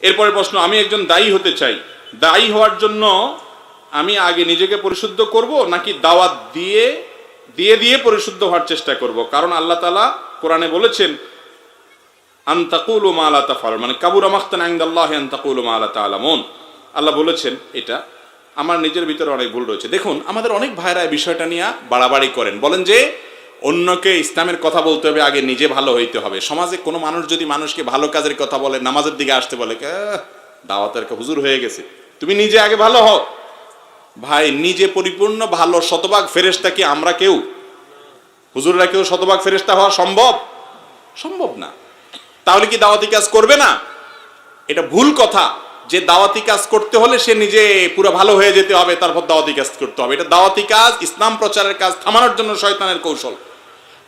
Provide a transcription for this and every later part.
এরপরে প্রশ্ন, আমি একজন দায়ী হতে চাই, দায়ী হওয়ার জন্য আমি আগে নিজেকে পরিশুদ্ধ করব নাকি দাওয়াত দিয়ে দিয়ে দিয়ে পরিশুদ্ধ হওয়ার চেষ্টা করব? কারণ আল্লাহ তাআলা কোরআনে বলেছেন আন তাকুলু মা লা তাফআলুন, মানে কাবুরা মাকতান ইনদাল্লাহি আন তাকুলু মা লা তা'লামুন। আল্লাহ বলেছেন এটা। আমার নিজের ভিতরে অনেক ভুল রয়েছে। দেখুন, আমাদের অনেক ভাইরা এই বিষয়টা নিয়ে বাড়াবাড়ি করেন, বলেন যে অন্যকে ইসলামের কথা বলতে হবে, আগে নিজে ভালো হইতে হবে। সমাজে কোনো মানুষ যদি মানুষকে ভালো কাজের কথা বলে, নামাজের দিকে আসতে বলে, দাওয়াতের হুজুর হয়ে গেছে, তুমি নিজে আগে ভালো হও। ভাই, নিজে পরিপূর্ণ ভালো শতভাগ ফেরেশতা কি আমরা কেউ? হুজুররা কেউ শতভাগ ফেরেশতা হওয়া সম্ভব? সম্ভব না। তাহলে কি দাওয়াতি কাজ করবে না? এটা ভুল কথা যে দাওয়াতি কাজ করতে হলে সে নিজে পুরো ভালো হয়ে যেতে হবে, তারপর দাওয়াতি কাজ করতে হবে। এটা দাওয়াতি কাজ, ইসলাম প্রচারের কাজ থামানোর জন্য শয়তানের কৌশল।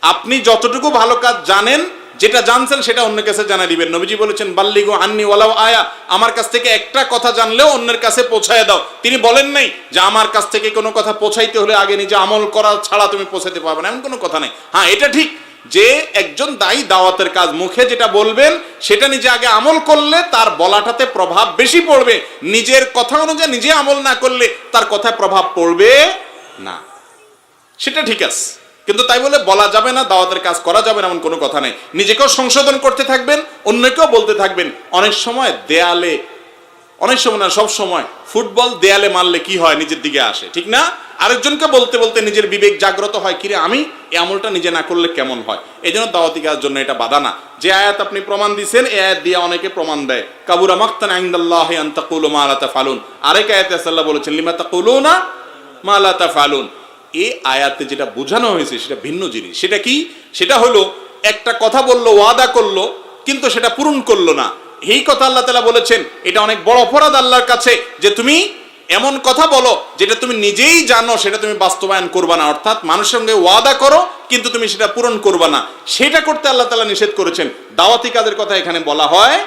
আপনি যতটুকু ভালো কাজ জানেন, যেটা জানছেন সেটা অন্যের কাছে জানিয়ে দিবেন। নবীজি বলেছেন বাল্লিগু আন্নি ওয়ালাউ আয়া, আমার কাছ থেকে একটা কথা জানলেও অন্যের কাছে পৌঁছায় দাও। তিনি বলেন নাই যে আমার কাছ থেকে কোনো কথা পৌঁছাইতে হলে আগে নিজে আমল করা ছাড়া তুমি পৌঁছাতে পারবে না, এমন কোনো কথা নেই। হ্যাঁ, এটা ঠিক যে একজন দায়ী দাওয়াতের কাজ মুখে যেটা বলবেন সেটা নিজে আগে আমল করলে তার বলাটাতে প্রভাব বেশি পড়বে। নিজের কথা অনুযায়ী নিজে আমল না করলে তার কথায় প্রভাব পড়বে না, সেটা ঠিক আছে। কিন্তু তাই বলে বলা যাবে না, দাওয়াতের কাজ করা যাবে না, এমন কোনো কথা নেই। নিজেকেও সংশোধন করতে থাকবেন, অন্যকেও বলতে থাকবেন। অনেক সময় দেয়ালে, অনেক সময় না, সব সময় ফুটবল দেয়ালে মারলে কি হয়, নিজের দিকে আসে, ঠিক না? আরেকজনকে বলতে বলতে নিজের বিবেক জাগ্রত হয়, কিরে আমি এই আমলটা নিজে না করলে কেমন হয়। এই জন্য দাওয়াতি কাজের জন্য এটা বাধা না। যে আয়াত আপনি প্রমাণ দিচ্ছেন, এই আয়াত দিয়ে অনেকে প্রমাণ দেয়, কাবুরা মাকতান ইনদাল্লাহি আন তাকুলু মা লা তাফআলুন। আরেক আয়াতে আল্লাহ বলেছেন লিমা তাকুলুনা মা লা তাফআলুন। এই আয়াতে যেটা বোঝানো হয়েছে সেটা ভিন্ন জিনিস। সেটা কি? সেটা হলো একটা কথা বললো, ওয়াদা করলো, কিন্তু সেটা পূরণ করলো না। এই কথা আল্লাহ তাআলা বলেছেন এটা অনেক বড় অপরাধ আল্লাহর কাছে, যে তুমি এমন কথা বলো যেটা তুমি নিজেই জানো সেটা তুমি বাস্তবায়ন করবা না। অর্থাৎ মানুষের সঙ্গে ওয়াদা করো কিন্তু তুমি সেটা পূরণ করবা না, সেটা করতে আল্লাহ তাআলা নিষেধ করেছেন। দাওয়াতি কাজের কথা এখানে বলা হয়